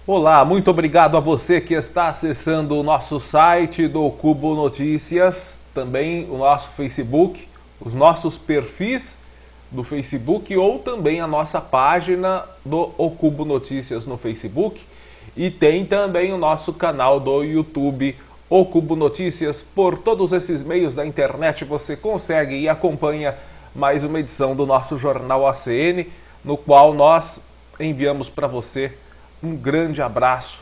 Olá, muito obrigado a você que está acessando o nosso site do Cubo Notícias, também o nosso Facebook, os nossos perfis do Facebook ou também a nossa página do O Cubo Notícias no Facebook e tem também o nosso canal do YouTube O Cubo Notícias. Por todos esses meios da internet você consegue e acompanha mais uma edição do nosso jornal ACN, no qual nós enviamos para você um grande abraço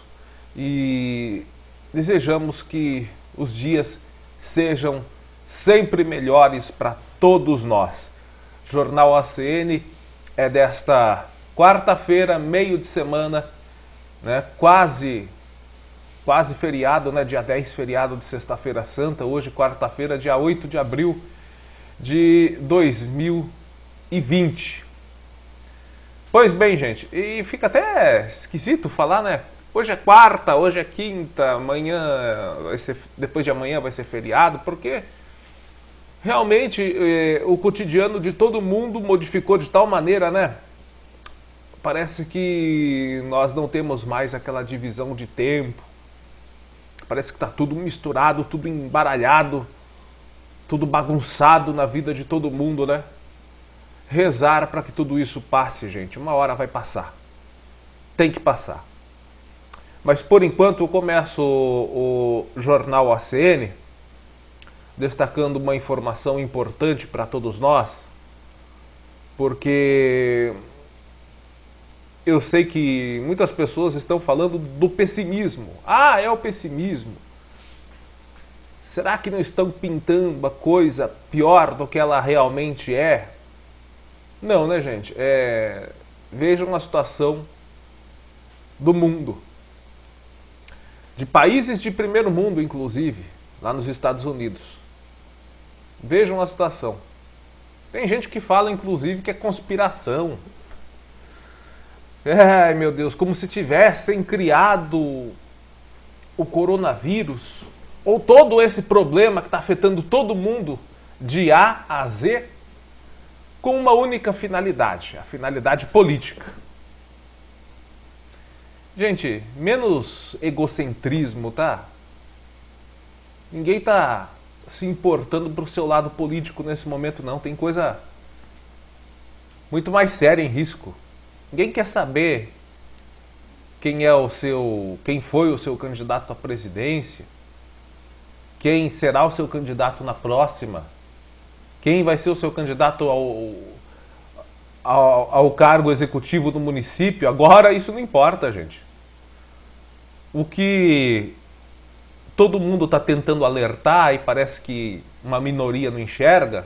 e desejamos que os dias sejam sempre melhores para todos nós. Jornal ACN é desta quarta-feira, meio de semana, né? Quase feriado, né? Dia 10, feriado de Sexta-feira Santa, hoje quarta-feira, dia 8 de abril de 2020. Pois bem, gente, e fica até esquisito falar, né? Hoje é quarta, hoje é quinta, amanhã vai ser, depois de amanhã vai ser feriado, porque realmente o cotidiano de todo mundo modificou de tal maneira, né? Parece que nós não temos mais aquela divisão de tempo. Parece que está tudo misturado, tudo embaralhado, tudo bagunçado na vida de todo mundo, né? Rezar para que tudo isso passe, gente. Uma hora vai passar. Tem que passar. Mas por enquanto eu começo o jornal ACN destacando uma informação importante para todos nós, porque eu sei que muitas pessoas estão falando do pessimismo. Ah, é o pessimismo. Será que não estão pintando a coisa pior do que ela realmente é? Não, né, gente? Vejam a situação do mundo. De países de primeiro mundo, inclusive, lá nos Estados Unidos. Vejam a situação. Tem gente que fala, inclusive, que é conspiração. Ai, meu Deus, como se tivessem criado o coronavírus, ou todo esse problema que está afetando todo mundo, de A a Z, com uma única finalidade, a finalidade política. Gente, menos egocentrismo, tá? Ninguém tá se importando pro seu lado político nesse momento, não. Tem coisa muito mais séria em risco. Ninguém quer saber quem foi o seu candidato à presidência, quem será o seu candidato na próxima, quem vai ser o seu candidato ao cargo executivo do município. Agora isso não importa, gente. O que todo mundo está tentando alertar e parece que uma minoria não enxerga,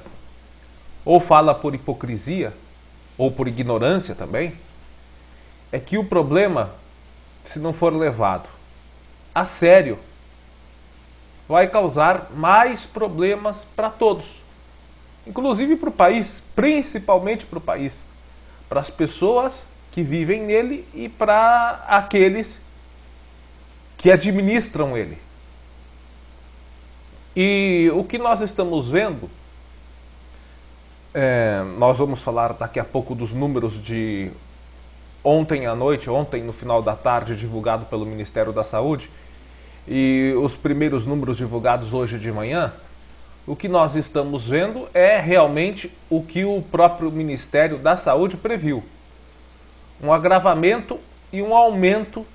ou fala por hipocrisia, ou por ignorância também, é que o problema, se não for levado a sério, vai causar mais problemas para todos. Inclusive para o país, principalmente para o país, para as pessoas que vivem nele e para aqueles que administram ele. E o que nós estamos vendo, nós vamos falar daqui a pouco dos números de ontem à noite, ontem no final da tarde, divulgado pelo Ministério da Saúde, e os primeiros números divulgados hoje de manhã. O que nós estamos vendo é realmente o que o próprio Ministério da Saúde previu. Um agravamento e um aumento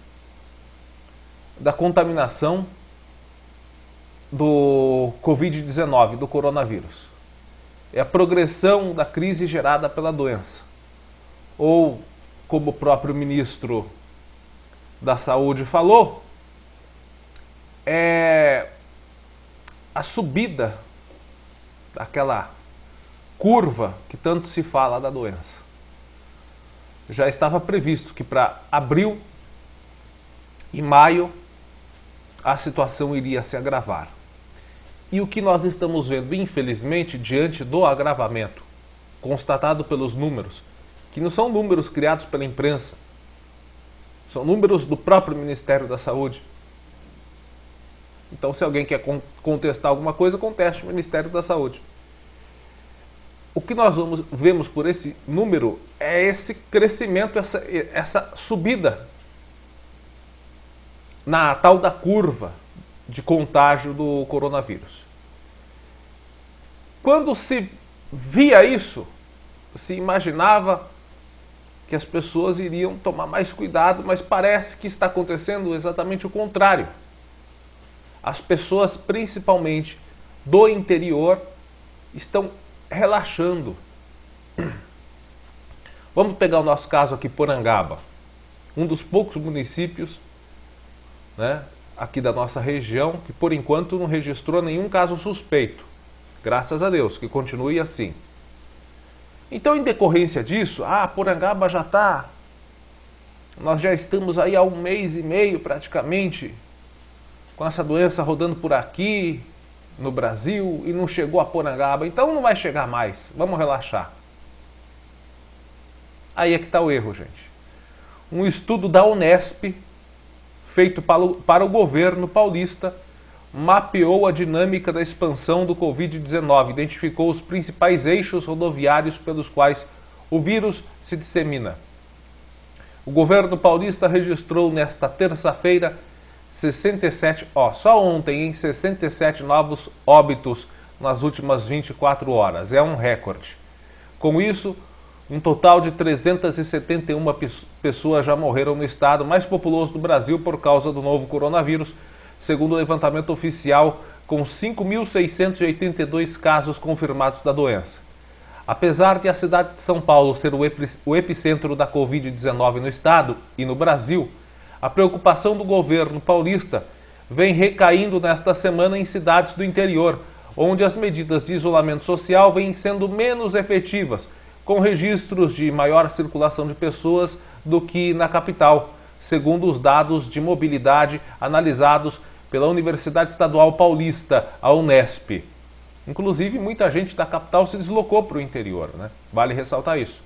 da contaminação do Covid-19, do coronavírus. É a progressão da crise gerada pela doença. Ou, como o próprio ministro da Saúde falou, é a subida daquela curva que tanto se fala da doença. Já estava previsto que para abril e maio a situação iria se agravar. E o que nós estamos vendo, infelizmente, diante do agravamento constatado pelos números, que não são números criados pela imprensa, são números do próprio Ministério da Saúde. Então, se alguém quer contestar alguma coisa, conteste o Ministério da Saúde. O que nós vemos por esse número é esse crescimento, essa subida na tal da curva de contágio do coronavírus. Quando se via isso, se imaginava que as pessoas iriam tomar mais cuidado, mas parece que está acontecendo exatamente o contrário. As pessoas, principalmente do interior, estão relaxando. Vamos pegar o nosso caso aqui, Porangaba, um dos poucos municípios, né, aqui da nossa região que por enquanto não registrou nenhum caso suspeito. Graças a Deus, que continue assim. Então, em decorrência disso, Porangaba nós já estamos aí há 1 mês e meio praticamente com essa doença rodando por aqui no Brasil e não chegou a Porangaba, então não vai chegar mais, vamos relaxar. Aí é que está o erro, gente. Um estudo da Unesp, feito para o governo paulista, mapeou a dinâmica da expansão do Covid-19, identificou os principais eixos rodoviários pelos quais o vírus se dissemina. O governo paulista registrou nesta terça-feira 67, só ontem, 67 novos óbitos nas últimas 24 horas. É um recorde. Com isso, um total de 371 pessoas já morreram no estado mais populoso do Brasil por causa do novo coronavírus, segundo o levantamento oficial, com 5.682 casos confirmados da doença. Apesar de a cidade de São Paulo ser o epicentro da Covid-19 no estado e no Brasil, a preocupação do governo paulista vem recaindo nesta semana em cidades do interior, onde as medidas de isolamento social vêm sendo menos efetivas, com registros de maior circulação de pessoas do que na capital, segundo os dados de mobilidade analisados pela Universidade Estadual Paulista, a Unesp. Inclusive, muita gente da capital se deslocou para o interior, né? Vale ressaltar isso.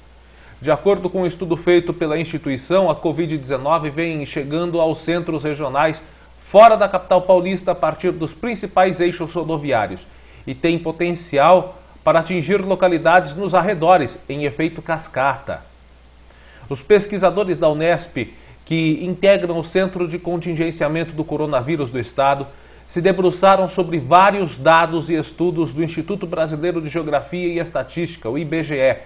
De acordo com um estudo feito pela instituição, a Covid-19 vem chegando aos centros regionais fora da capital paulista a partir dos principais eixos rodoviários e tem potencial para atingir localidades nos arredores, em efeito cascata. Os pesquisadores da Unesp, que integram o Centro de Contingenciamento do Coronavírus do Estado, se debruçaram sobre vários dados e estudos do Instituto Brasileiro de Geografia e Estatística, o IBGE,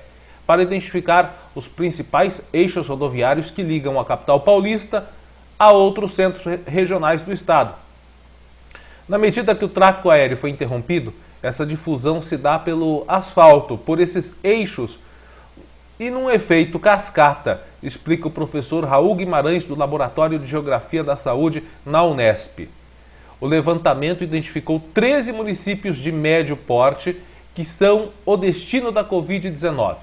para identificar os principais eixos rodoviários que ligam a capital paulista a outros centros regionais do Estado. Na medida que o tráfego aéreo foi interrompido, essa difusão se dá pelo asfalto, por esses eixos e num efeito cascata, explica o professor Raul Guimarães, do Laboratório de Geografia da Saúde, na Unesp. O levantamento identificou 13 municípios de médio porte que são o destino da Covid-19.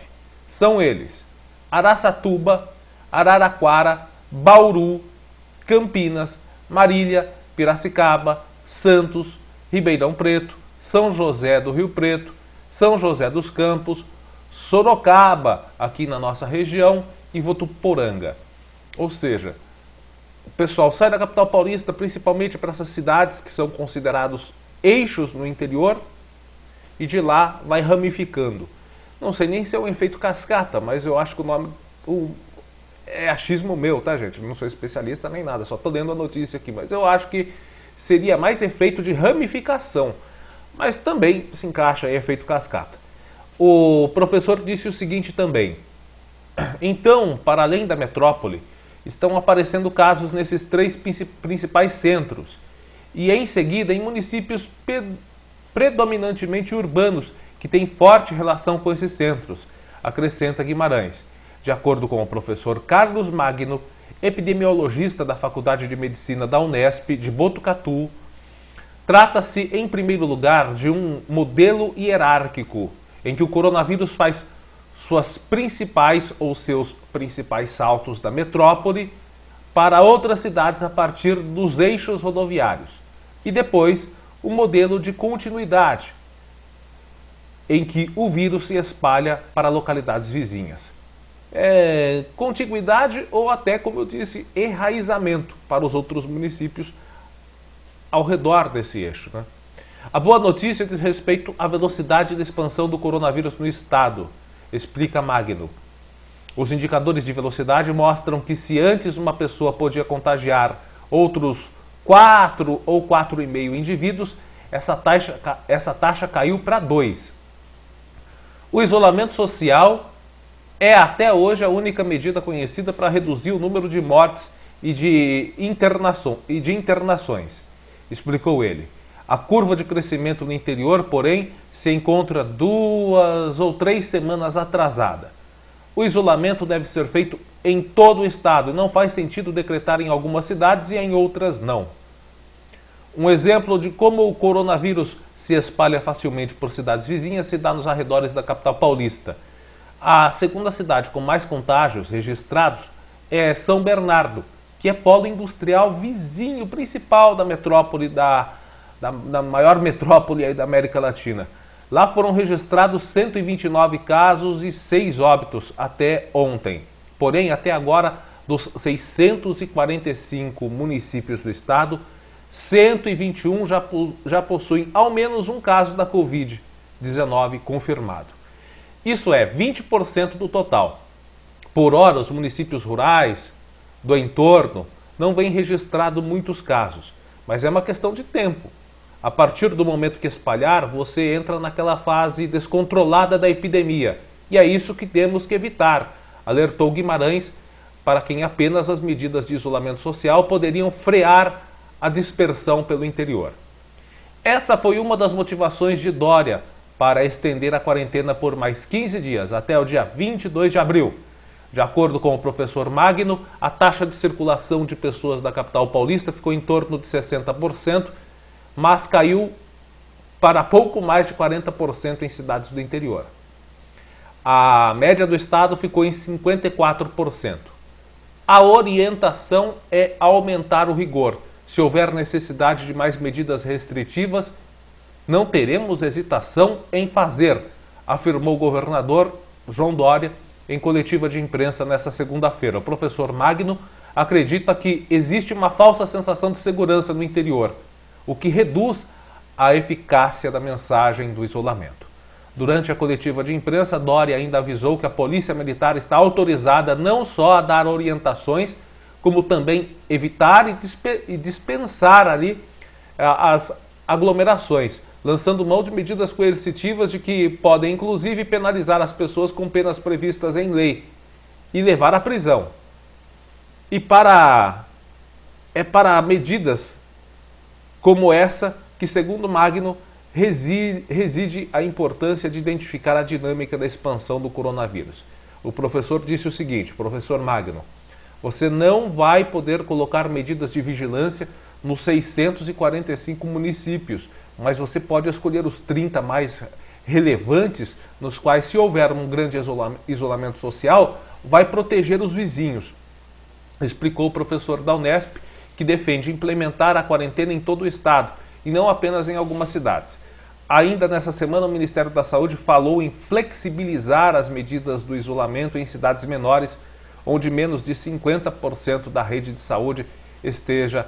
São eles: Araçatuba, Araraquara, Bauru, Campinas, Marília, Piracicaba, Santos, Ribeirão Preto, São José do Rio Preto, São José dos Campos, Sorocaba, aqui na nossa região, e Votuporanga. Ou seja, o pessoal sai da capital paulista principalmente para essas cidades que são considerados eixos no interior e de lá vai ramificando. Não sei nem se é um efeito cascata, mas eu acho que o nome é achismo meu, tá, gente? Não sou especialista nem nada, só estou lendo a notícia aqui, mas eu acho que seria mais efeito de ramificação, mas também se encaixa em efeito cascata. O professor disse o seguinte também: então, para além da metrópole, estão aparecendo casos nesses 3 principais centros e em seguida em municípios predominantemente urbanos que têm forte relação com esses centros, acrescenta Guimarães. De acordo com o professor Carlos Magno, epidemiologista da Faculdade de Medicina da Unesp de Botucatu, trata-se, em primeiro lugar, de um modelo hierárquico, em que o coronavírus faz suas principais ou seus principais saltos da metrópole para outras cidades a partir dos eixos rodoviários. E depois, o modelo de continuidade, em que o vírus se espalha para localidades vizinhas. Contiguidade ou até, como eu disse, enraizamento para os outros municípios ao redor desse eixo, né? A boa notícia diz respeito à velocidade de expansão do coronavírus no estado, explica Magno. Os indicadores de velocidade mostram que se antes uma pessoa podia contagiar outros 4 ou 4,5 indivíduos, essa taxa caiu para 2. O isolamento social é até hoje a única medida conhecida para reduzir o número de mortes e de internações, explicou ele. A curva de crescimento no interior, porém, se encontra 2 ou 3 semanas atrasada. O isolamento deve ser feito em todo o estado e não faz sentido decretar em algumas cidades e em outras não. Um exemplo de como o coronavírus se espalha facilmente por cidades vizinhas se dá nos arredores da capital paulista. A segunda cidade com mais contágios registrados é São Bernardo, que é polo industrial vizinho principal da metrópole, da maior metrópole aí da América Latina. Lá foram registrados 129 casos e 6 óbitos até ontem. Porém, até agora, dos 645 municípios do estado, 121 já possuem ao menos um caso da Covid-19 confirmado. Isso é 20% do total. Por hora, os municípios rurais do entorno não vêm registrado muitos casos, mas é uma questão de tempo. A partir do momento que espalhar, você entra naquela fase descontrolada da epidemia. E é isso que temos que evitar, alertou Guimarães, para quem apenas as medidas de isolamento social poderiam frear a dispersão pelo interior. Essa foi uma das motivações de Dória para estender a quarentena por mais 15 dias, até o dia 22 de abril. De acordo com o professor Magno, a taxa de circulação de pessoas da capital paulista ficou em torno de 60%, mas caiu para pouco mais de 40% em cidades do interior. A média do estado ficou em 54%. A orientação é aumentar o rigor. Se houver necessidade de mais medidas restritivas, não teremos hesitação em fazer, afirmou o governador João Dória em coletiva de imprensa nesta segunda-feira. O professor Magno acredita que existe uma falsa sensação de segurança no interior, o que reduz a eficácia da mensagem do isolamento. Durante a coletiva de imprensa, Dória ainda avisou que a Polícia Militar está autorizada não só a dar orientações, como também evitar e dispensar ali as aglomerações, lançando mão de medidas coercitivas de que podem inclusive penalizar as pessoas com penas previstas em lei e levar à prisão. E para medidas como essa que, segundo Magno, reside a importância de identificar a dinâmica da expansão do coronavírus. O professor disse o seguinte, professor Magno: você não vai poder colocar medidas de vigilância nos 645 municípios, mas você pode escolher os 30 mais relevantes, nos quais, se houver um grande isolamento social, vai proteger os vizinhos, explicou o professor da Unesp, que defende implementar a quarentena em todo o estado e não apenas em algumas cidades. Ainda nessa semana, o Ministério da Saúde falou em flexibilizar as medidas do isolamento em cidades menores, onde menos de 50% da rede de saúde esteja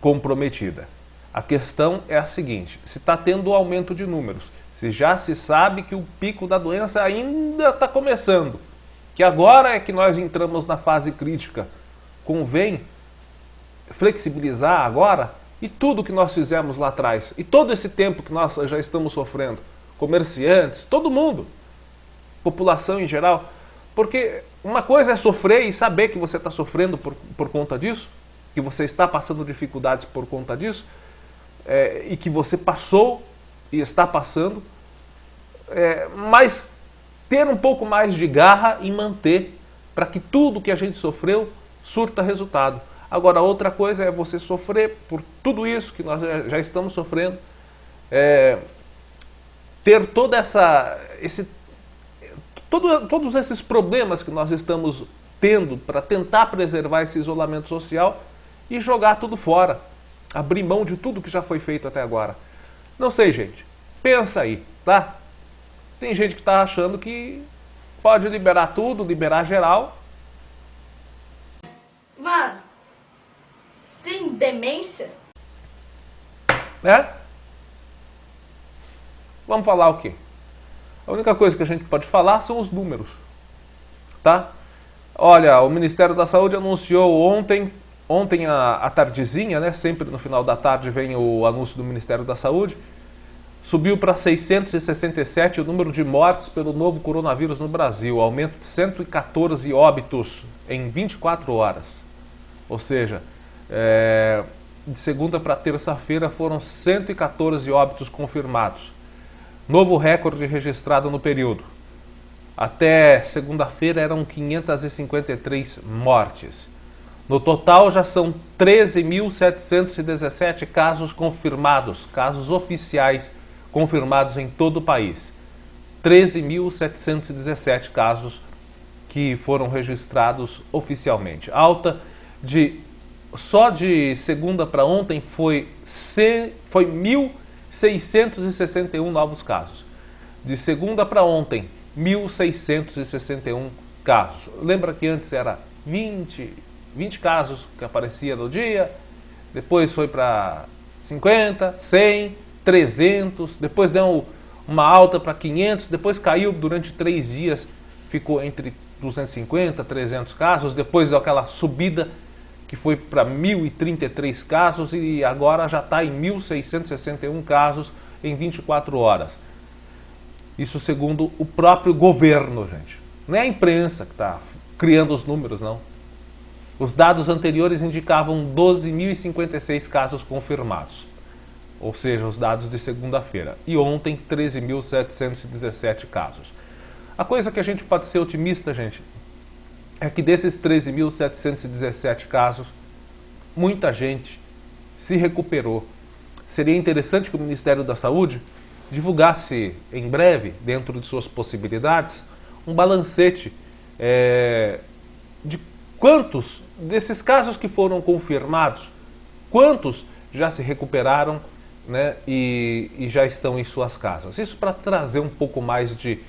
comprometida. A questão é a seguinte: se está tendo aumento de números, se já se sabe que o pico da doença ainda está começando, que agora é que nós entramos na fase crítica, convém flexibilizar agora? E tudo que nós fizemos lá atrás, e todo esse tempo que nós já estamos sofrendo, comerciantes, todo mundo, população em geral, porque uma coisa é sofrer e saber que você está sofrendo por conta disso, que você está passando dificuldades por conta disso, e que você passou e está passando, mas ter um pouco mais de garra e manter para que tudo que a gente sofreu surta resultado. Agora, outra coisa é você sofrer por tudo isso que nós já estamos sofrendo, ter todos esses problemas que nós estamos tendo para tentar preservar esse isolamento social e jogar tudo fora, abrir mão de tudo que já foi feito até agora. Não sei, gente. Pensa aí, tá? Tem gente que está achando que pode liberar tudo, liberar geral. Mano, tem demência? Vamos falar o quê? A única coisa que a gente pode falar são os números, tá? Olha, o Ministério da Saúde anunciou ontem ontem à tardezinha, né, sempre no final da tarde vem o anúncio do Ministério da Saúde, subiu para 667 o número de mortes pelo novo coronavírus no Brasil, aumento de 114 óbitos em 24 horas. Ou seja, de segunda para terça-feira foram 114 óbitos confirmados. Novo recorde registrado no período. Até segunda-feira eram 553 mortes. No total já são 13.717 casos confirmados, casos oficiais confirmados em todo o país. 13.717 casos que foram registrados oficialmente. Alta só de segunda para ontem foi 1.661 novos casos. De segunda para ontem, 1.661 casos. Lembra que antes era 20 casos que aparecia no dia, depois foi para 50, 100, 300, depois deu uma alta para 500, depois caiu durante 3 dias, ficou entre 250, 300 casos, depois deu aquela subida que foi para 1.033 casos e agora já está em 1.661 casos em 24 horas. Isso segundo o próprio governo, gente. Não é a imprensa que está criando os números, não. Os dados anteriores indicavam 12.056 casos confirmados. Ou seja, os dados de segunda-feira. E ontem, 13.717 casos. A coisa que a gente pode ser otimista, gente, é que desses 13.717 casos, muita gente se recuperou. Seria interessante que o Ministério da Saúde divulgasse em breve, dentro de suas possibilidades, um balancete de quantos desses casos que foram confirmados, quantos já se recuperaram, né, e já estão em suas casas. Isso para trazer um pouco mais de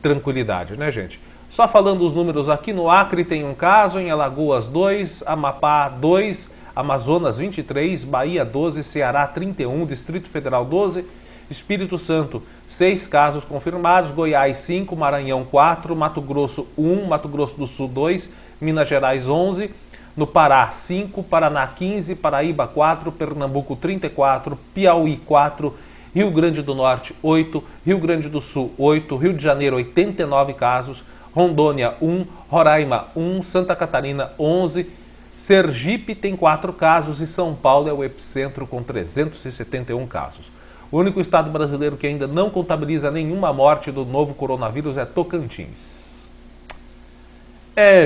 tranquilidade, né, gente? Só falando os números aqui, no Acre tem um caso, em Alagoas 2, Amapá 2, Amazonas 23, Bahia 12, Ceará 31, Distrito Federal 12, Espírito Santo 6 casos confirmados, Goiás 5, Maranhão 4, Mato Grosso 1, Mato Grosso do Sul 2, Minas Gerais 11, no Pará 5, Paraná 15, Paraíba 4, Pernambuco 34, Piauí 4, Rio Grande do Norte 8, Rio Grande do Sul 8, Rio de Janeiro 89 casos, Rondônia 1, Roraima 1, Santa Catarina 11, Sergipe tem 4 casos e São Paulo é o epicentro com 371 casos. O único estado brasileiro que ainda não contabiliza nenhuma morte do novo coronavírus é Tocantins.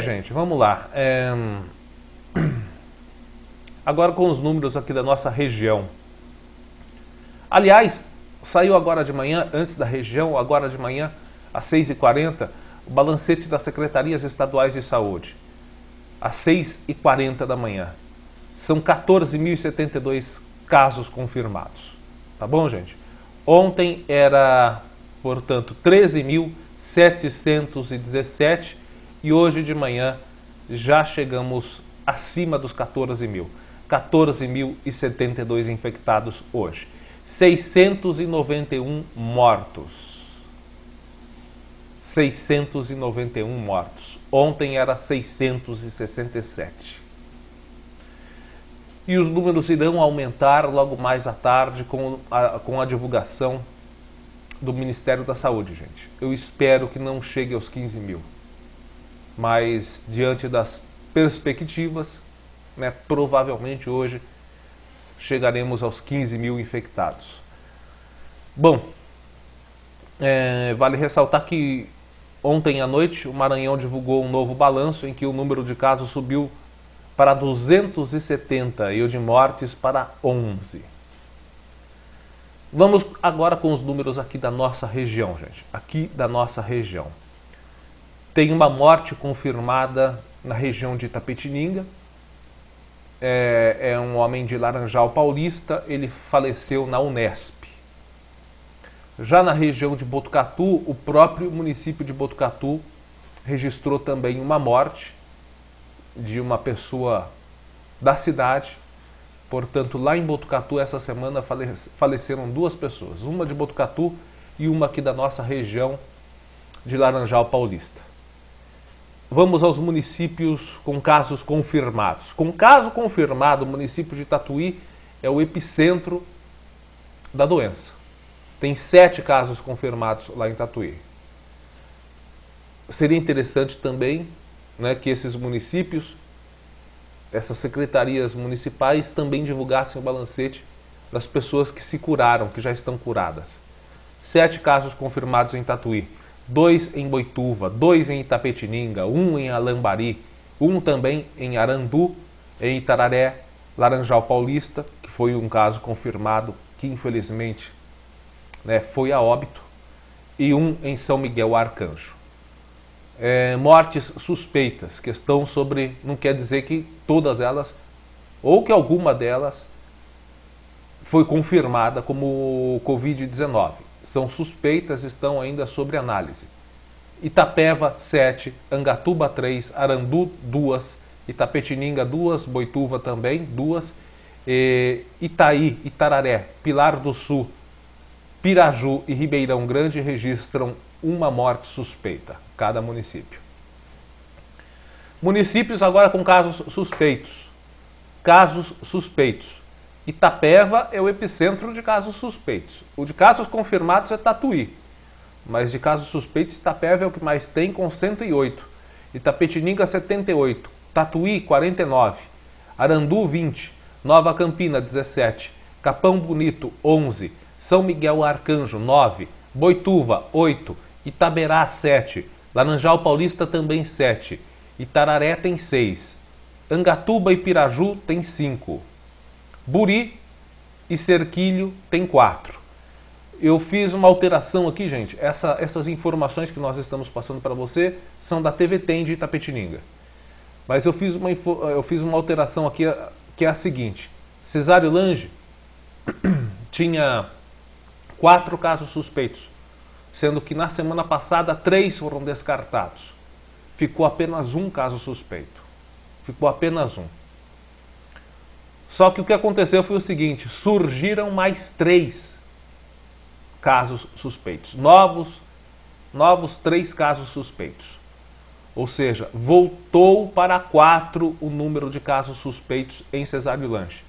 Gente, vamos lá. Agora com os números aqui da nossa região. Aliás, saiu agora de manhã, antes da região, agora de manhã, às 6h40, o balancete das Secretarias Estaduais de Saúde. Às 6h40 da manhã. São 14.072 casos confirmados. Tá bom, gente? Ontem era, portanto, 13.717 e hoje de manhã já chegamos acima dos 14 mil. 14.072 infectados hoje. 691 mortos. 691 mortos. Ontem era 667. E os números irão aumentar logo mais à tarde com a divulgação do Ministério da Saúde, gente. Eu espero que não chegue aos 15 mil. Mas, diante das perspectivas, né, provavelmente hoje chegaremos aos 15 mil infectados. Bom, vale ressaltar que ontem à noite o Maranhão divulgou um novo balanço em que o número de casos subiu para 270 e o de mortes para 11. Vamos agora com os números aqui da nossa região, gente. Aqui da nossa região. Tem uma morte confirmada na região de Itapetininga. É um homem de Laranjal Paulista, ele faleceu na Unesp. Já na região de Botucatu, o próprio município de Botucatu registrou também uma morte de uma pessoa da cidade. Portanto, lá em Botucatu, essa semana, faleceram 2 pessoas. Uma de Botucatu e uma aqui da nossa região de Laranjal Paulista. vamos aos municípios com casos confirmados. Com caso confirmado, o município de Tatuí é o epicentro da doença. Tem 7 casos confirmados lá em Tatuí. Seria interessante também, né, que esses municípios, essas secretarias municipais também divulgassem o balancete das pessoas que se curaram, que já estão curadas. 7 casos confirmados em Tatuí, 2 em Boituva, 2 em Itapetininga, 1 em Alambari, 1 também em Arandu, em Itararé, Laranjal Paulista, que foi um caso confirmado que infelizmente, né, foi a óbito, e 1 em São Miguel Arcanjo. Mortes suspeitas, questão sobre, não quer dizer que todas elas, ou que alguma delas foi confirmada como Covid-19. São suspeitas, estão ainda sobre análise. Itapeva, 7, Angatuba, 3, Arandu, 2, Itapetininga, 2, Boituva também, 2, Itaí, Itararé, Pilar do Sul, Piraju e Ribeirão Grande registram uma morte suspeita, cada município. Municípios agora com casos suspeitos. Casos suspeitos. Itapeva é o epicentro de casos suspeitos. O de casos confirmados é Tatuí, mas de casos suspeitos Itapeva é o que mais tem, com 108. Itapetininga, 78. Tatuí, 49. Arandu, 20. Nova Campina, 17. Capão Bonito, 11. São Miguel Arcanjo, 9. Boituva, 8. Itaberá, 7. Laranjal Paulista também 7. Itararé tem 6. Angatuba e Piraju tem 5. Buri e Cerquilho tem 4. Eu fiz uma alteração aqui, gente. Essas informações que nós estamos passando para você são da TVT de Itapetininga. Mas eu fiz uma alteração aqui, que é a seguinte. Cesário Lange tinha 4 casos suspeitos, sendo que na semana passada 3 foram descartados. Ficou apenas 1 caso suspeito. Ficou apenas 1. Só que o que aconteceu foi o seguinte, surgiram mais 3 casos suspeitos. Novos 3 casos suspeitos. Ou seja, voltou para 4 o número de casos suspeitos em Cesário Lange.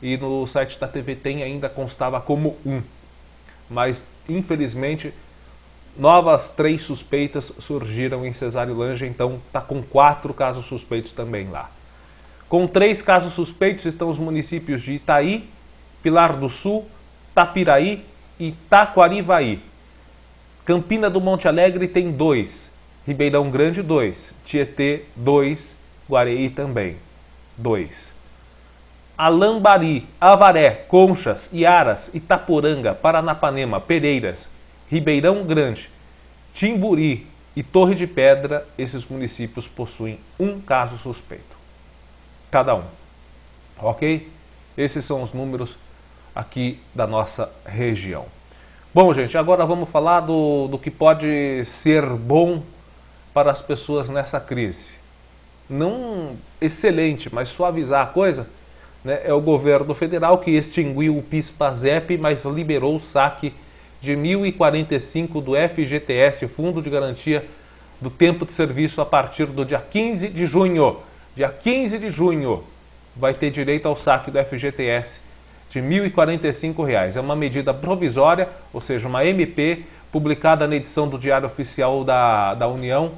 E no site da TVT ainda constava como 1. Mas, infelizmente, novas 3 suspeitas surgiram em Cesário Lange, então está com 4 casos suspeitos também lá. Com 3 casos suspeitos estão os municípios de Itaí, Pilar do Sul, Tapiraí e Taquarivaí. Campina do Monte Alegre tem 2, Ribeirão Grande 2, Tietê 2, Guareí também 2. Alambari, Avaré, Conchas, Iaras, Itaporanga, Paranapanema, Pereiras, Ribeirão Grande, Timburi e Torre de Pedra, esses municípios possuem 1 caso suspeito. Cada um. Ok? Esses são os números aqui da nossa região. Bom, gente, agora vamos falar do que pode ser bom para as pessoas nessa crise. Não excelente, mas suavizar a coisa, né, é o governo federal que extinguiu o PIS/PASEP, mas liberou o saque de 1.045 do FGTS, Fundo de Garantia do Tempo de Serviço, a partir do dia 15 de junho. Dia 15 de junho vai ter direito ao saque do FGTS de R$ 1.045. É uma medida provisória, ou seja, uma MP, publicada na edição do Diário Oficial da União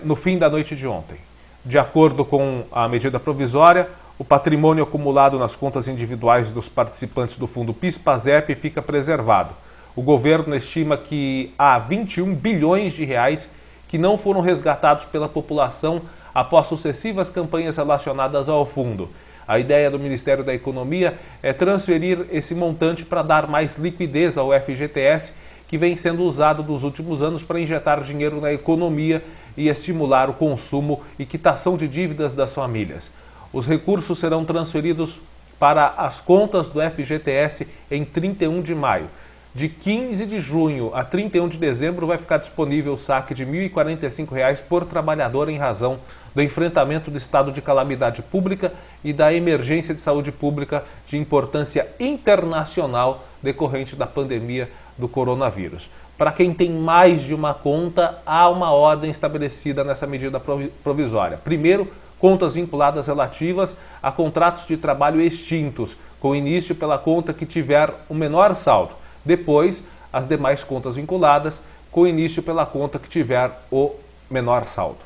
no fim da noite de ontem. De acordo com a medida provisória, o patrimônio acumulado nas contas individuais dos participantes do Fundo PIS/PASEP fica preservado. O governo estima que há 21 bilhões de reais que não foram resgatados pela população após sucessivas campanhas relacionadas ao fundo. A ideia do Ministério da Economia é transferir esse montante para dar mais liquidez ao FGTS, que vem sendo usado nos últimos anos para injetar dinheiro na economia e estimular o consumo e quitação de dívidas das famílias. Os recursos serão transferidos para as contas do FGTS em 31 de maio. De 15 de junho a 31 de dezembro vai ficar disponível o saque de R$ 1.045 por trabalhador em razão do enfrentamento do estado de calamidade pública e da emergência de saúde pública de importância internacional decorrente da pandemia do coronavírus. Para quem tem mais de uma conta, há uma ordem estabelecida nessa medida provisória. Primeiro, contas vinculadas relativas a contratos de trabalho extintos, com início pela conta que tiver o menor saldo. Depois, as demais contas vinculadas, com início pela conta que tiver o menor saldo.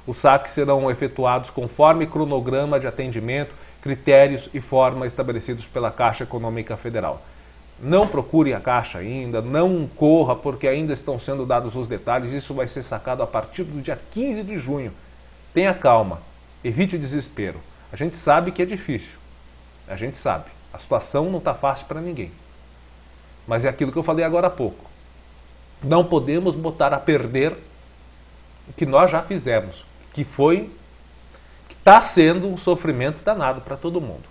Os saques serão efetuados conforme cronograma de atendimento, critérios e forma estabelecidos pela Caixa Econômica Federal. Não procure a Caixa ainda, não corra, porque ainda estão sendo dados os detalhes. Isso vai ser sacado a partir do dia 15 de junho. Tenha calma, evite o desespero. A gente sabe que é difícil, a gente sabe. A situação não está fácil para ninguém. Mas é aquilo que eu falei agora há pouco. Não podemos botar a perder o que nós já fizemos, que está sendo um sofrimento danado para todo mundo.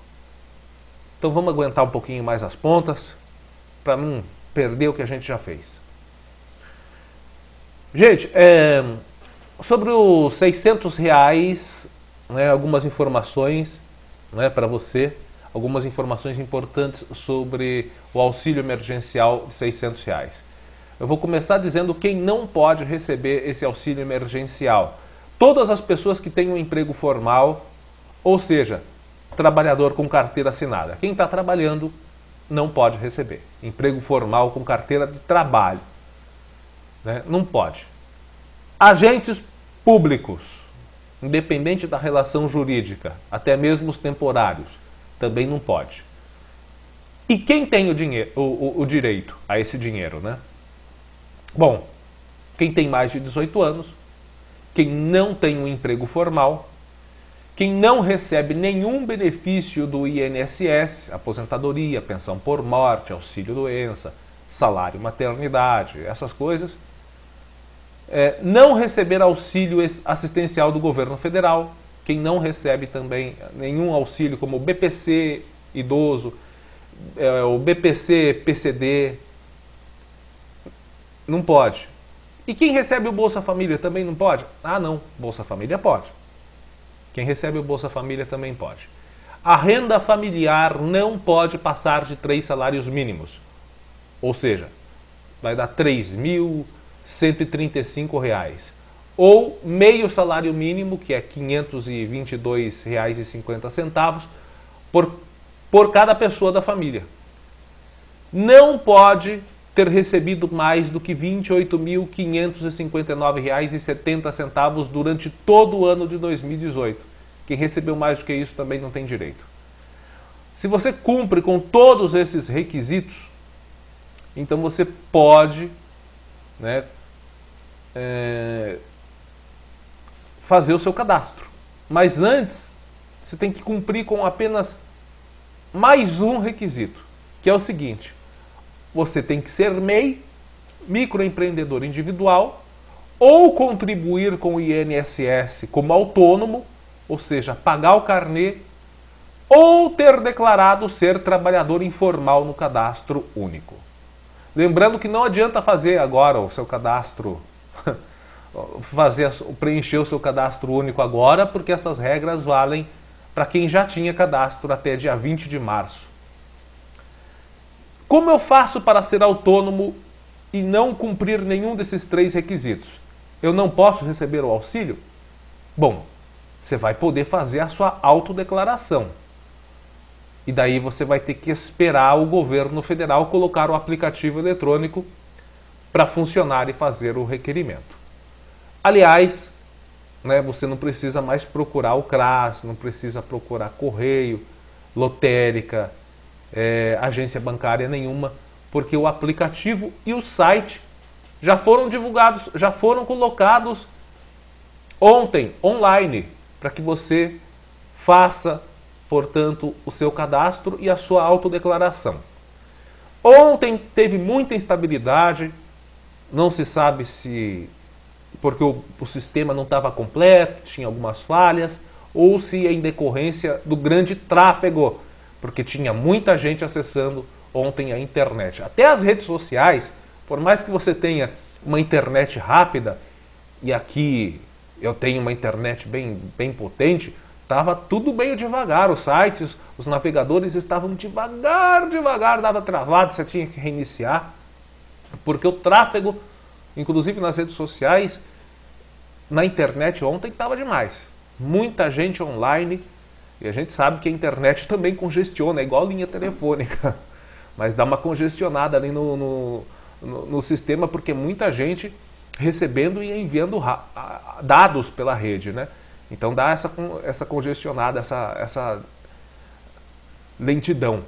Então vamos aguentar um pouquinho mais as pontas, para não perder o que a gente já fez. Gente, sobre os R$600, né, algumas informações, né, para você, algumas informações importantes sobre o auxílio emergencial de R$600. Eu vou começar dizendo quem não pode receber esse auxílio emergencial. Todas as pessoas que têm um emprego formal, ou seja, trabalhador com carteira assinada. Quem está trabalhando não pode receber. Emprego formal com carteira de trabalho, né? Não pode. Agentes públicos, independente da relação jurídica, até mesmo os temporários, também não pode. E quem tem o direito a esse dinheiro, né? Bom, quem tem mais de 18 anos, quem não tem um emprego formal, quem não recebe nenhum benefício do INSS, aposentadoria, pensão por morte, auxílio-doença, salário maternidade, essas coisas, não receber auxílio assistencial do governo federal, quem não recebe também nenhum auxílio como o BPC idoso, o BPC PCD, não pode. E quem recebe o Bolsa Família também não pode? Ah, não, Bolsa Família pode. Quem recebe o Bolsa Família também pode. A renda familiar não pode passar de 3 salários mínimos. Ou seja, vai dar R$3.135. Ou meio salário mínimo, que é R$522,50 por cada pessoa da família. Não pode ter recebido mais do que R$28.559,70 durante todo o ano de 2018. Quem recebeu mais do que isso também não tem direito. Se você cumpre com todos esses requisitos, então você pode, né, fazer o seu cadastro. Mas antes, você tem que cumprir com apenas mais um requisito, que é o seguinte: você tem que ser MEI, microempreendedor individual, ou contribuir com o INSS como autônomo, ou seja, pagar o carnê, ou ter declarado ser trabalhador informal no cadastro único. Lembrando que não adianta fazer agora o seu cadastro, preencher o seu cadastro único agora, porque essas regras valem para quem já tinha cadastro até dia 20 de março. Como eu faço para ser autônomo e não cumprir nenhum desses 3 requisitos? Eu não posso receber o auxílio? Bom, você vai poder fazer a sua autodeclaração. E daí você vai ter que esperar o governo federal colocar o aplicativo eletrônico para funcionar e fazer o requerimento. Aliás, né, você não precisa mais procurar o CRAS, não precisa procurar correio, lotérica, agência bancária nenhuma, porque o aplicativo e o site já foram divulgados, já foram colocados ontem, online, para que você faça, portanto, o seu cadastro e a sua autodeclaração. Ontem teve muita instabilidade, não se sabe se porque o sistema não estava completo, tinha algumas falhas, ou se é em decorrência do grande tráfego, porque tinha muita gente acessando ontem a internet. Até as redes sociais, por mais que você tenha uma internet rápida, e aqui eu tenho uma internet bem potente, estava tudo meio devagar. Os sites, os navegadores estavam devagar, dava travado, você tinha que reiniciar. Porque o tráfego, inclusive nas redes sociais, na internet ontem estava demais. Muita gente online, e a gente sabe que a internet também congestiona, é igual linha telefônica, mas dá uma congestionada ali no sistema, porque muita gente recebendo e enviando dados pela rede, né? Então dá essa congestionada, essa lentidão.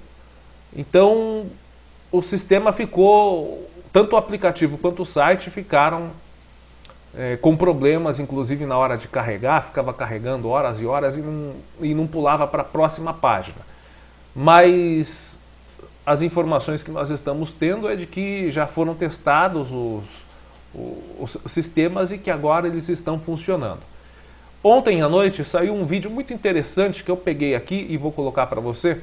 Então o sistema ficou, tanto o aplicativo quanto o site ficaram com problemas, inclusive na hora de carregar, ficava carregando horas e horas e não pulava para a próxima página. Mas as informações que nós estamos tendo é de que já foram testados os sistemas e que agora eles estão funcionando. Ontem à noite saiu um vídeo muito interessante que eu peguei aqui e vou colocar para você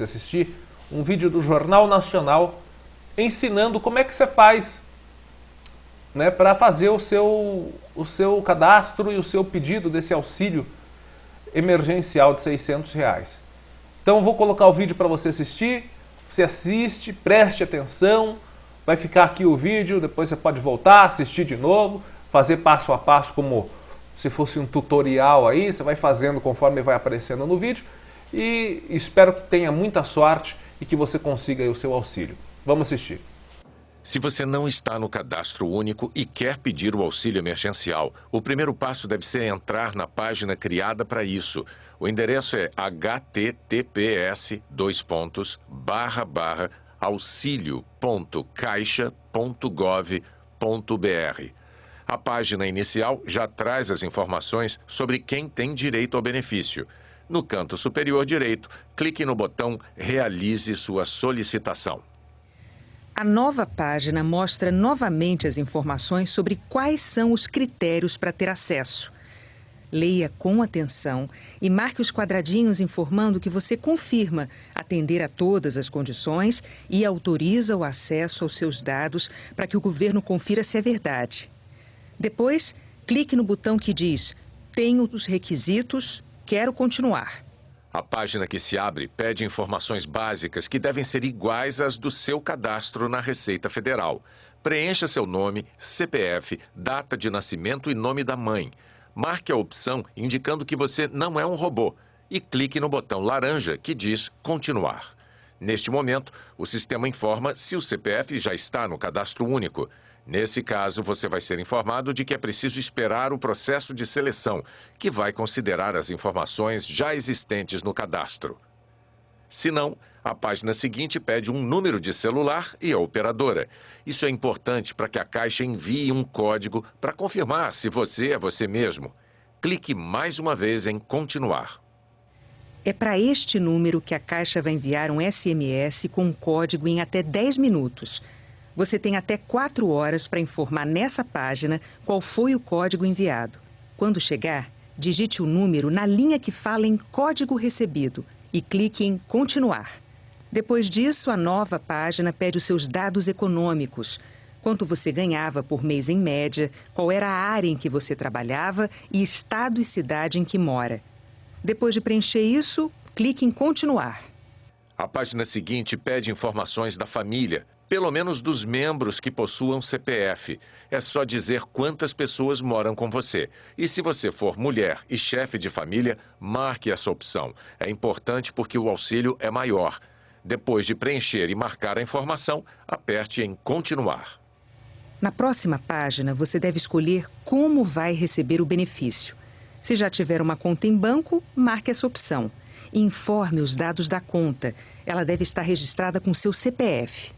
assistir, um vídeo do Jornal Nacional ensinando como é que você faz, né, para fazer o seu cadastro e o seu pedido desse auxílio emergencial de R$600. Então eu vou colocar o vídeo para você assistir, você assiste, preste atenção, vai ficar aqui o vídeo, depois você pode voltar, assistir de novo, fazer passo a passo como se fosse um tutorial aí, você vai fazendo conforme vai aparecendo no vídeo e espero que tenha muita sorte e que você consiga aí o seu auxílio. Vamos assistir. Se você não está no cadastro único e quer pedir o auxílio emergencial, o primeiro passo deve ser entrar na página criada para isso. O endereço é https://auxilio.caixa.gov.br. A página inicial já traz as informações sobre quem tem direito ao benefício. No canto superior direito, clique no botão Realize sua solicitação. A nova página mostra novamente as informações sobre quais são os critérios para ter acesso. Leia com atenção e marque os quadradinhos informando que você confirma atender a todas as condições e autoriza o acesso aos seus dados para que o governo confira se é verdade. Depois, clique no botão que diz Tenho os requisitos, quero continuar. A página que se abre pede informações básicas que devem ser iguais às do seu cadastro na Receita Federal. Preencha seu nome, CPF, data de nascimento e nome da mãe. Marque a opção indicando que você não é um robô e clique no botão laranja que diz Continuar. Neste momento, o sistema informa se o CPF já está no cadastro único. Nesse caso, você vai ser informado de que é preciso esperar o processo de seleção, que vai considerar as informações já existentes no cadastro. Se não, a página seguinte pede um número de celular e a operadora. Isso é importante para que a Caixa envie um código para confirmar se você é você mesmo. Clique mais uma vez em Continuar. É para este número que a Caixa vai enviar um SMS com um código em até 10 minutos. Você tem até 4 horas para informar nessa página qual foi o código enviado. Quando chegar, digite o número na linha que fala em Código Recebido e clique em Continuar. Depois disso, a nova página pede os seus dados econômicos. Quanto você ganhava por mês em média, qual era a área em que você trabalhava e estado e cidade em que mora. Depois de preencher isso, clique em Continuar. A página seguinte pede informações da família, pelo menos dos membros que possuam CPF. É só dizer quantas pessoas moram com você. E se você for mulher e chefe de família, marque essa opção. É importante porque o auxílio é maior. Depois de preencher e marcar a informação, aperte em Continuar. Na próxima página, você deve escolher como vai receber o benefício. Se já tiver uma conta em banco, marque essa opção. Informe os dados da conta. Ela deve estar registrada com seu CPF.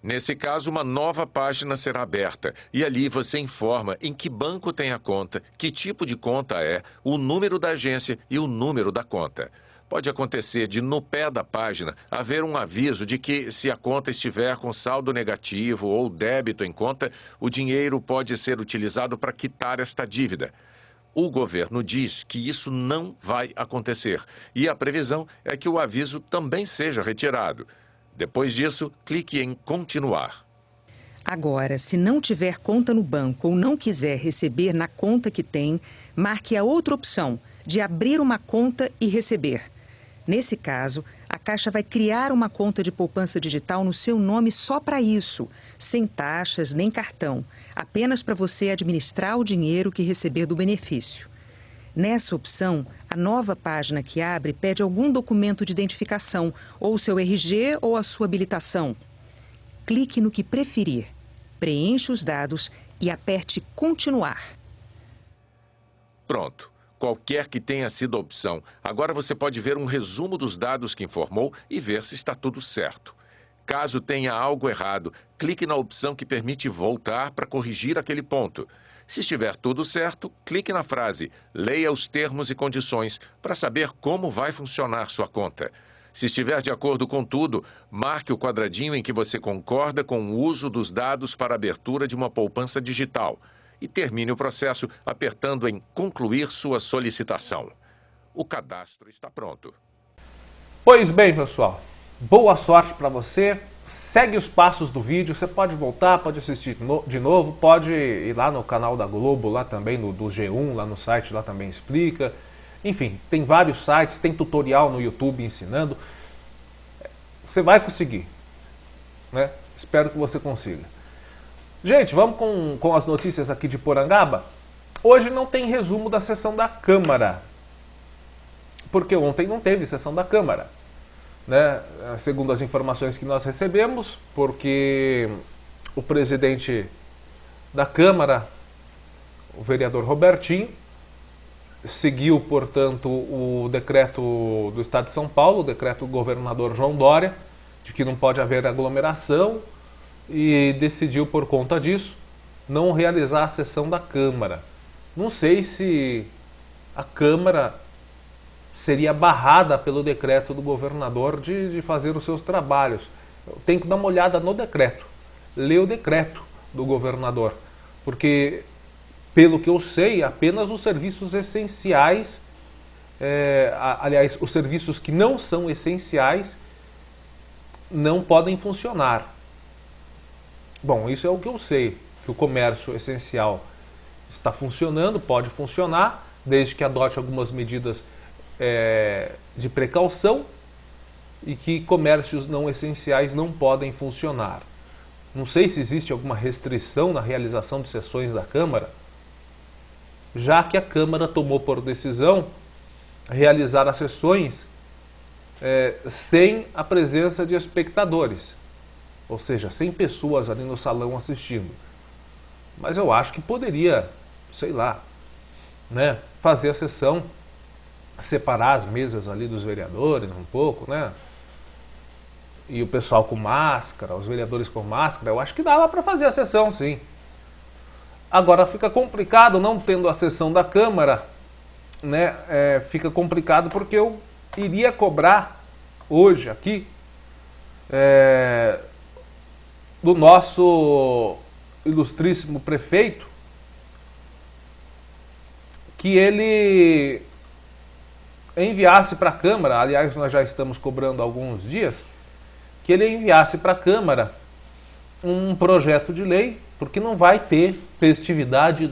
Nesse caso, uma nova página será aberta e ali você informa em que banco tem a conta, que tipo de conta é, o número da agência e o número da conta. Pode acontecer de, no pé da página, haver um aviso de que, se a conta estiver com saldo negativo ou débito em conta, o dinheiro pode ser utilizado para quitar esta dívida. O governo diz que isso não vai acontecer e a previsão é que o aviso também seja retirado. Depois disso, clique em Continuar. Agora, se não tiver conta no banco ou não quiser receber na conta que tem, marque a outra opção de abrir uma conta e receber. Nesse caso, a Caixa vai criar uma conta de poupança digital no seu nome só para isso, sem taxas nem cartão, apenas para você administrar o dinheiro que receber do benefício. Nessa opção, a nova página que abre pede algum documento de identificação, ou o seu RG ou a sua habilitação. Clique no que preferir, preencha os dados e aperte Continuar. Pronto. Qualquer que tenha sido a opção, agora você pode ver um resumo dos dados que informou e ver se está tudo certo. Caso tenha algo errado, clique na opção que permite voltar para corrigir aquele ponto. Se estiver tudo certo, clique na frase "Leia os termos e condições" para saber como vai funcionar sua conta. Se estiver de acordo com tudo, marque o quadradinho em que você concorda com o uso dos dados para a abertura de uma poupança digital e termine o processo apertando em Concluir sua solicitação. O cadastro está pronto. Pois bem, pessoal, boa sorte para você. Segue os passos do vídeo, você pode voltar, pode assistir de novo, pode ir lá no canal da Globo, lá também do G1, lá no site, lá também explica. Enfim, tem vários sites, tem tutorial no YouTube ensinando. Você vai conseguir, né? Espero que você consiga. Gente, vamos com as notícias aqui de Porangaba. Hoje não tem resumo da sessão da Câmara, porque ontem não teve sessão da Câmara, né? Segundo as informações que nós recebemos, porque o presidente da Câmara, o vereador Robertinho, seguiu, portanto, o decreto do Estado de São Paulo, o decreto do governador João Dória, de que não pode haver aglomeração, e decidiu, por conta disso, não realizar a sessão da Câmara. Não sei se a Câmara seria barrada pelo decreto do governador de fazer os seus trabalhos. Tem que dar uma olhada no decreto, ler o decreto do governador, porque, pelo que eu sei, apenas os serviços essenciais, aliás, os serviços que não são essenciais, não podem funcionar. Bom, isso é o que eu sei, que o comércio essencial está funcionando, pode funcionar, desde que adote algumas medidas de precaução, e que comércios não essenciais não podem funcionar. Não sei se existe alguma restrição na realização de sessões da Câmara, já que a Câmara tomou por decisão realizar as sessões sem a presença de espectadores, ou seja, sem pessoas ali no salão assistindo. Mas eu acho que poderia, sei lá, né, fazer a sessão, separar as mesas ali dos vereadores um pouco, né? E o pessoal com máscara, os vereadores com máscara, eu acho que dava para fazer a sessão, sim. Agora fica complicado não tendo a sessão da Câmara, né? Fica complicado porque eu iria cobrar hoje aqui do nosso ilustríssimo prefeito que ele enviasse para a Câmara, aliás, nós já estamos cobrando há alguns dias, que ele enviasse para a Câmara um projeto de lei, porque não vai ter festividades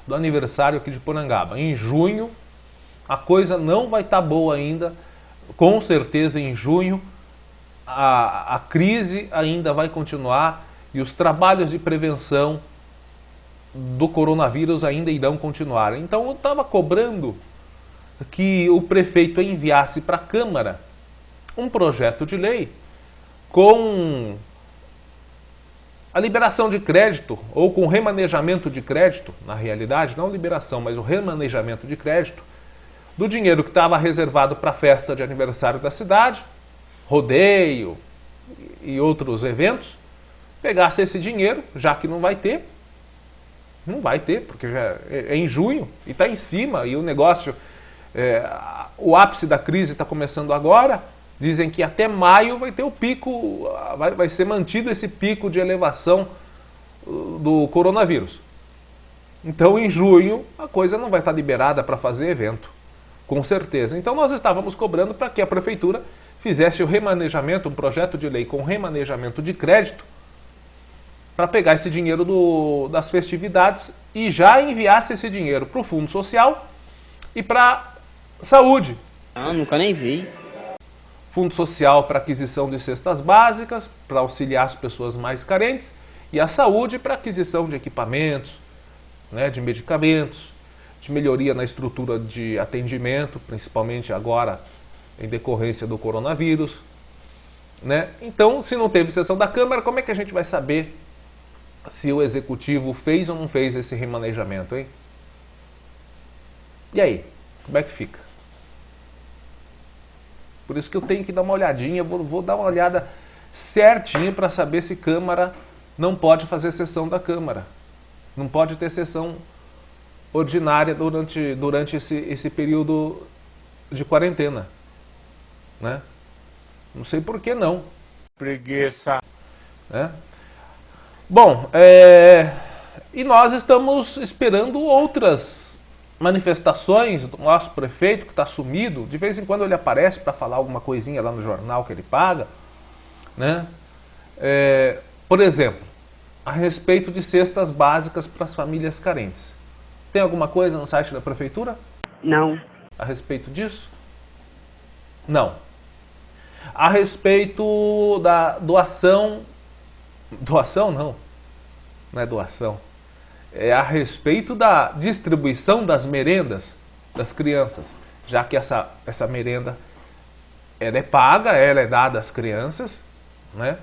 do aniversário aqui de Porangaba. Em junho, a coisa não vai estar boa ainda, com certeza em junho, a crise ainda vai continuar e os trabalhos de prevenção do coronavírus ainda irão continuar. Então eu estava cobrando que o prefeito enviasse para a Câmara um projeto de lei com a liberação de crédito, ou com remanejamento de crédito, na realidade, não liberação, mas o remanejamento de crédito, do dinheiro que estava reservado para a festa de aniversário da cidade, rodeio e outros eventos, pegasse esse dinheiro, já que não vai ter, porque já é em junho e está em cima, e o negócio, o ápice da crise está começando agora. Dizem que até maio vai ter o pico, vai ser mantido esse pico de elevação do coronavírus. Então em junho a coisa não vai estar liberada para fazer evento, com certeza. Então nós estávamos cobrando para que a prefeitura fizesse o remanejamento, um projeto de lei com remanejamento de crédito, para pegar esse dinheiro das festividades e já enviasse esse dinheiro para o Fundo Social e para a saúde, Ah, nunca nem vi. Fundo Social para aquisição de cestas básicas, para auxiliar as pessoas mais carentes, e a saúde para aquisição de equipamentos, né, de medicamentos, de melhoria na estrutura de atendimento, principalmente agora em decorrência do coronavírus, né? Então, se não teve sessão da Câmara, como é que a gente vai saber se o Executivo fez ou não fez esse remanejamento, hein? E aí, como é que fica? Por isso que eu tenho que dar uma olhadinha, vou dar uma olhada certinho para saber se Câmara não pode fazer sessão da Câmara. Não pode ter sessão ordinária durante esse período de quarentena, né? Não sei por que não. Preguiça. Né? Bom, e nós estamos esperando outras manifestações do nosso prefeito, que está sumido. De vez em quando ele aparece para falar alguma coisinha lá no jornal que ele paga, né? Por exemplo, a respeito de cestas básicas para as famílias carentes. Tem alguma coisa no site da prefeitura Não. a respeito disso? Não. A respeito da doação... Doação não. Não é doação. É a respeito da distribuição das merendas das crianças. Já que essa merenda ela é paga, ela é dada às crianças, né?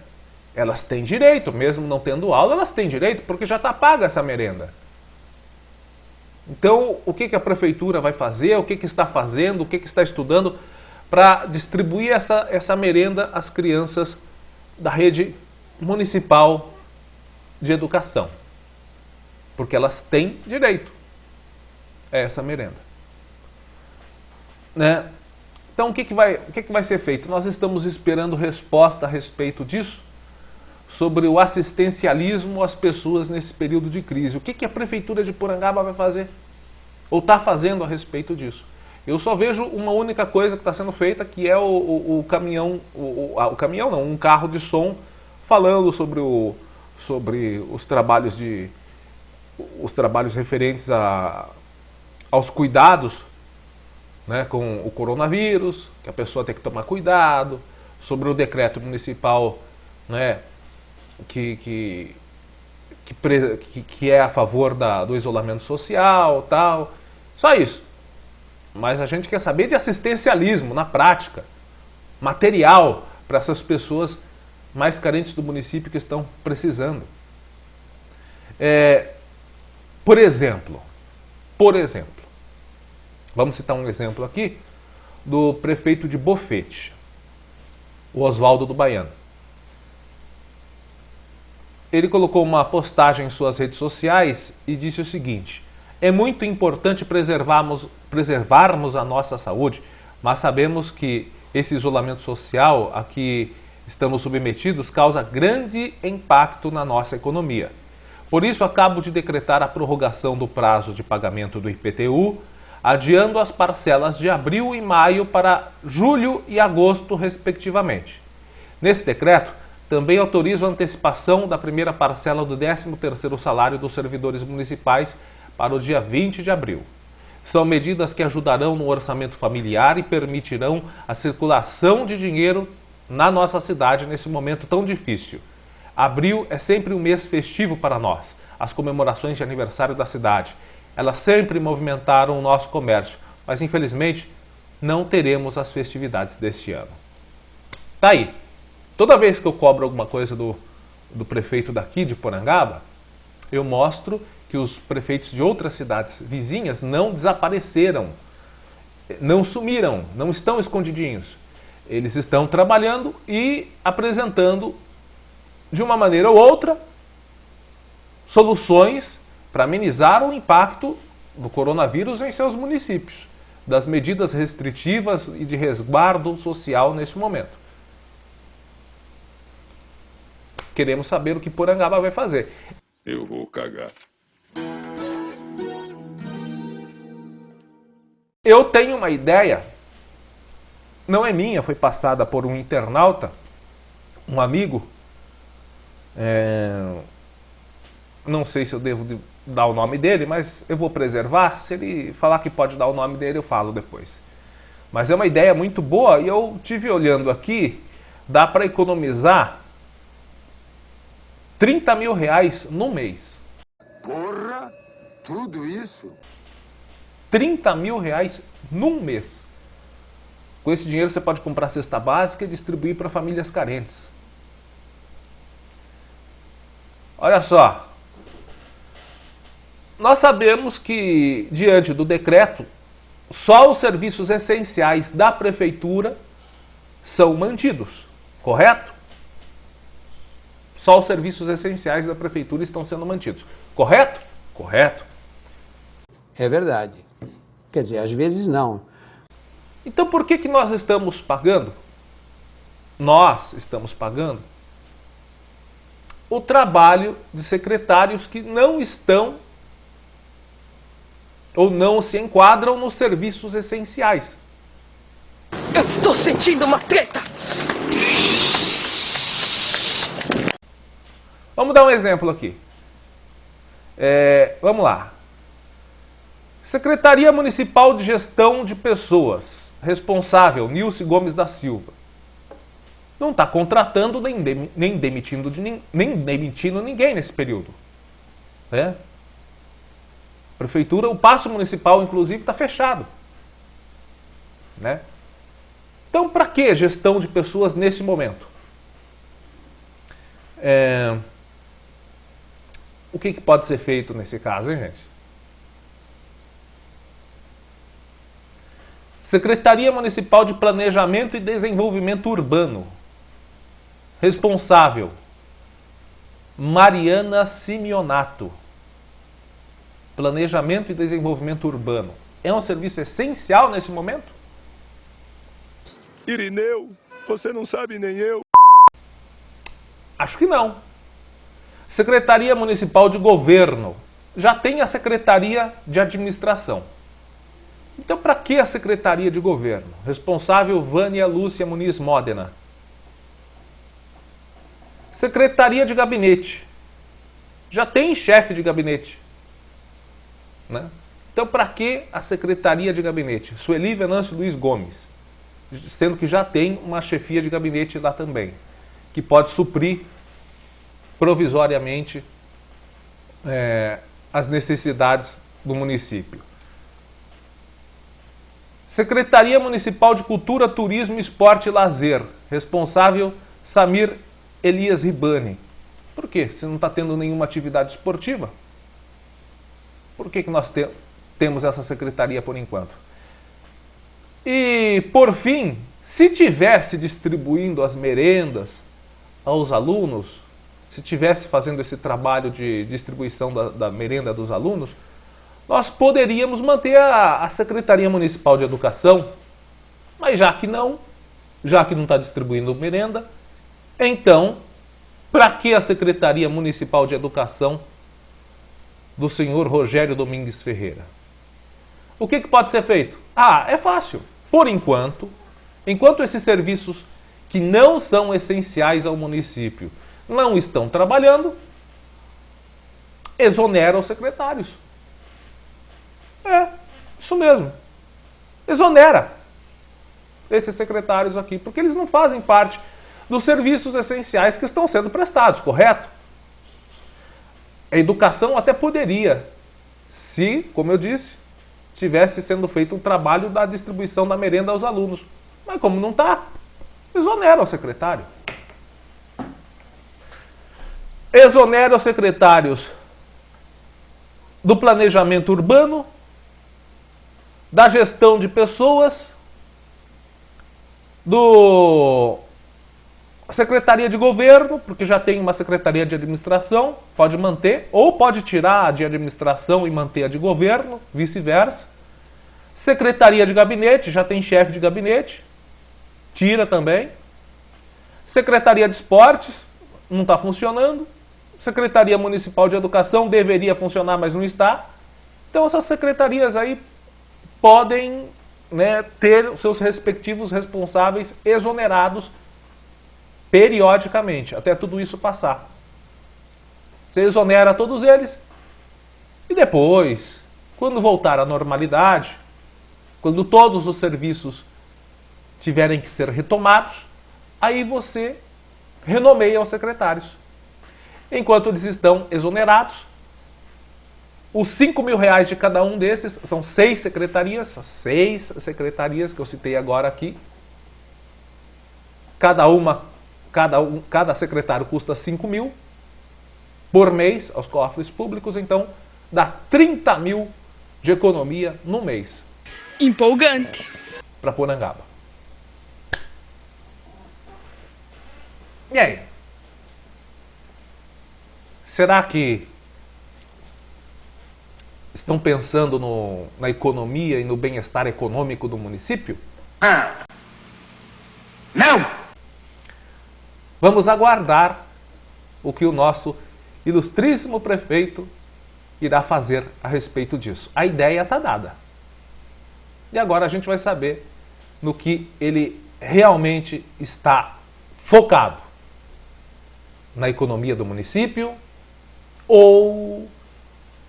Elas têm direito, mesmo não tendo aula, elas têm direito, porque já está paga essa merenda. Então, o que a prefeitura vai fazer, o que está fazendo, o que está estudando para distribuir essa merenda às crianças da rede municipal de educação? Porque elas têm direito a essa merenda, né? Então, o que vai ser feito? Nós estamos esperando resposta a respeito disso, sobre o assistencialismo às pessoas nesse período de crise. O que a Prefeitura de Porangaba vai fazer? Ou está fazendo a respeito disso? Eu só vejo uma única coisa que está sendo feita, que é o caminhão, o caminhão não, um carro de som falando sobre os trabalhos referentes aos cuidados, né, com o coronavírus, que a pessoa tem que tomar cuidado, sobre o decreto municipal, né, que é a favor do isolamento social, tal. Só isso. Mas a gente quer saber de assistencialismo na prática, material, para essas pessoas mais carentes do município que estão precisando. Por exemplo, vamos citar um exemplo aqui do prefeito de Bofete, o Oswaldo do Baiano. Ele colocou uma postagem em suas redes sociais e disse o seguinte: é muito importante preservarmos a nossa saúde, mas sabemos que esse isolamento social a que estamos submetidos causa grande impacto na nossa economia. Por isso, acabo de decretar a prorrogação do prazo de pagamento do IPTU, adiando as parcelas de abril e maio para julho e agosto, respectivamente. Nesse decreto, também autorizo a antecipação da primeira parcela do 13º salário dos servidores municipais para o dia 20 de abril. São medidas que ajudarão no orçamento familiar e permitirão a circulação de dinheiro na nossa cidade nesse momento tão difícil. Abril é sempre um mês festivo para nós, as comemorações de aniversário da cidade. Elas sempre movimentaram o nosso comércio, mas infelizmente não teremos as festividades deste ano. Tá aí. Toda vez que eu cobro alguma coisa do prefeito daqui de Porangaba, eu mostro que os prefeitos de outras cidades vizinhas não desapareceram, não sumiram, não estão escondidinhos. Eles estão trabalhando e apresentando, de uma maneira ou outra, soluções para amenizar o impacto do coronavírus em seus municípios, das medidas restritivas e de resguardo social neste momento. Queremos saber o que Porangaba vai fazer. Eu vou cagar. Eu tenho uma ideia, não é minha, foi passada por um internauta, um amigo. Não sei se eu devo dar o nome dele, mas eu vou preservar. Se ele falar que pode dar o nome dele, eu falo depois. Mas é uma ideia muito boa e eu tive olhando aqui, dá para economizar R$30 mil no mês. Porra, tudo isso? R$30 mil num mês. Com esse dinheiro você pode comprar cesta básica e distribuir para famílias carentes. Olha só. Nós sabemos que, diante do decreto, só os serviços essenciais da prefeitura são mantidos, correto? Só os serviços essenciais da prefeitura estão sendo mantidos, correto? Correto. É verdade. Quer dizer, às vezes não. Então por que nós estamos pagando? Nós estamos pagando o trabalho de secretários que não estão ou não se enquadram nos serviços essenciais. Eu estou sentindo uma treta! Vamos dar um exemplo aqui. Vamos lá. Secretaria Municipal de Gestão de Pessoas, responsável, Nilce Gomes da Silva. Não está contratando nem demitindo ninguém nesse período. Né? Prefeitura, o Paço Municipal, inclusive, está fechado. Né? Então, para que gestão de pessoas nesse momento? O que pode ser feito nesse caso, hein, gente? Secretaria Municipal de Planejamento e Desenvolvimento Urbano. Responsável, Mariana Simeonato. Planejamento e Desenvolvimento Urbano. É um serviço essencial nesse momento? Irineu, você não sabe nem eu. Acho que não. Secretaria Municipal de Governo. Já tem a Secretaria de Administração. Então, para que a Secretaria de Governo? Responsável, Vânia Lúcia Muniz Módena. Secretaria de Gabinete. Já tem chefe de gabinete. Né? Então, para que a Secretaria de Gabinete? Sueli Venâncio Luiz Gomes. Sendo que já tem uma chefia de gabinete lá também, que pode suprir provisoriamente as necessidades do município. Secretaria Municipal de Cultura, Turismo, Esporte e Lazer. Responsável, Samir Elias Ribani. Por quê? Se não está tendo nenhuma atividade esportiva, por que nós temos essa secretaria por enquanto? E, por fim, se tivesse distribuindo as merendas aos alunos, se tivesse fazendo esse trabalho de distribuição da merenda dos alunos, nós poderíamos manter a Secretaria Municipal de Educação, mas já que não está distribuindo merenda, então, para que a Secretaria Municipal de Educação do senhor Rogério Domingues Ferreira? O que pode ser feito? É fácil. Por enquanto esses serviços que não são essenciais ao município não estão trabalhando, exonera os secretários. Isso mesmo. Exonera esses secretários aqui, porque eles não fazem parte dos serviços essenciais que estão sendo prestados, correto? A educação até poderia, se, como eu disse, tivesse sendo feito um trabalho da distribuição da merenda aos alunos. Mas como não está, exonera o secretário. Exonera os secretários do planejamento urbano, da gestão de pessoas, do Secretaria de Governo, porque já tem uma Secretaria de Administração, pode manter, ou pode tirar a de Administração e manter a de Governo, vice-versa. Secretaria de Gabinete, já tem chefe de gabinete, tira também. Secretaria de Esportes, não está funcionando. Secretaria Municipal de Educação deveria funcionar, mas não está. Então essas secretarias aí podem, ter seus respectivos responsáveis exonerados periodicamente, até tudo isso passar. Você exonera todos eles e depois, quando voltar à normalidade, quando todos os serviços tiverem que ser retomados, aí você renomeia os secretários. Enquanto eles estão exonerados, os R$ 5.000 de cada um desses, são 6 secretarias que eu citei agora aqui. Cada secretário custa 5 mil por mês aos cofres públicos, então dá 30 mil de economia no mês. Empolgante. Para Porangaba. E aí? Será que estão pensando na economia e no bem-estar econômico do município? Não! Vamos aguardar o que o nosso ilustríssimo prefeito irá fazer a respeito disso. A ideia está dada. E agora a gente vai saber no que ele realmente está focado. Na economia do município ou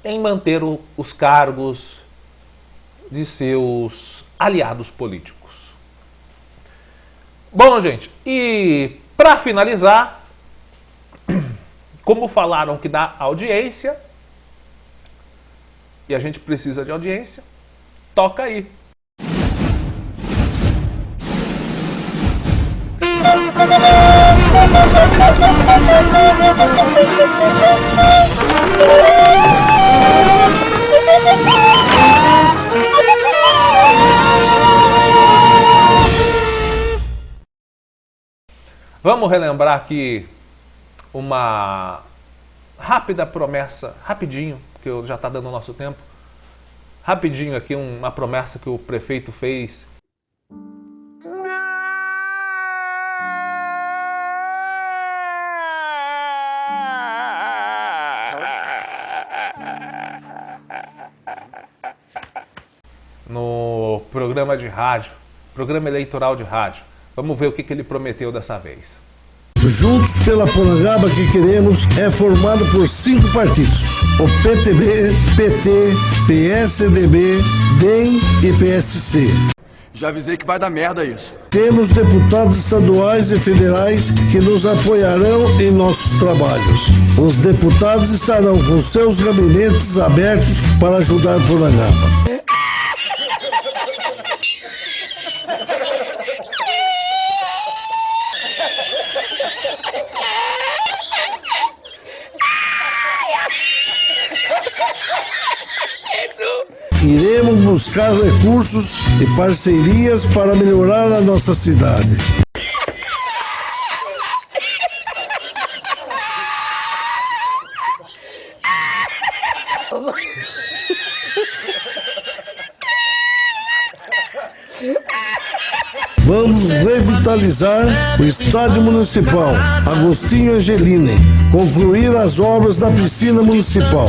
em manter os cargos de seus aliados políticos. Bom, gente, e para finalizar, como falaram que dá audiência, e a gente precisa de audiência, toca aí. Vamos relembrar aqui uma rápida promessa, rapidinho, porque já está dando o nosso tempo. Rapidinho aqui, uma promessa que o prefeito fez. No programa de rádio, programa eleitoral de rádio. Vamos ver o que ele prometeu dessa vez. Juntos pela Porangaba que queremos é formado por 5 partidos: o PTB, PT, PSDB, DEM e PSC. Já avisei que vai dar merda isso. Temos deputados estaduais e federais que nos apoiarão em nossos trabalhos. Os deputados estarão com seus gabinetes abertos para ajudar Porangaba. Iremos buscar recursos e parcerias para melhorar a nossa cidade. Vamos revitalizar o Estádio Municipal Agostinho Angelini, concluir as obras da piscina municipal.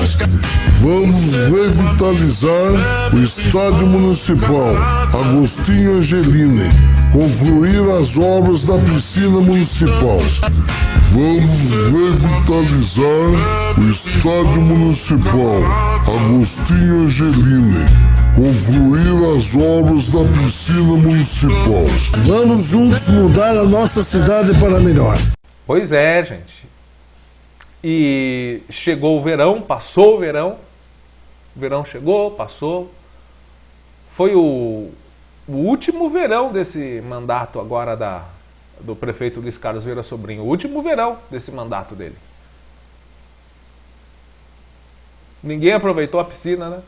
Vamos revitalizar o Estádio Municipal Agostinho Angelini, concluir as obras da piscina municipal. Vamos revitalizar o Estádio Municipal Agostinho Angelini, concluir as obras da piscina municipal. Vamos juntos mudar a nossa cidade para melhor. Pois é, gente. E chegou o verão, passou o verão. O verão chegou, passou. Foi o último verão desse mandato agora do prefeito Luiz Carlos Vieira Sobrinho. O último verão desse mandato dele. Ninguém aproveitou a piscina, né?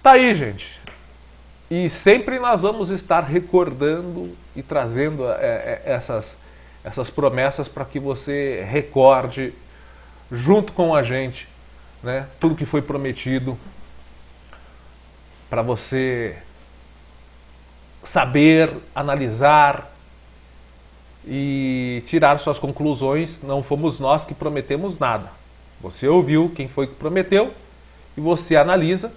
Tá aí, gente. E sempre nós vamos estar recordando e trazendo essas promessas para que você recorde junto com a gente, né, tudo que foi prometido, para você saber, analisar e tirar suas conclusões. Não fomos nós que prometemos nada. Você ouviu quem foi que prometeu e você analisa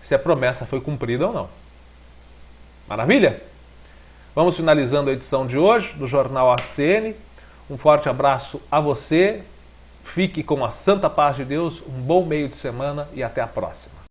se a promessa foi cumprida ou não. Maravilha? Vamos finalizando a edição de hoje do Jornal ACN. Um forte abraço a você. Fique com a santa paz de Deus, um bom meio de semana e até a próxima.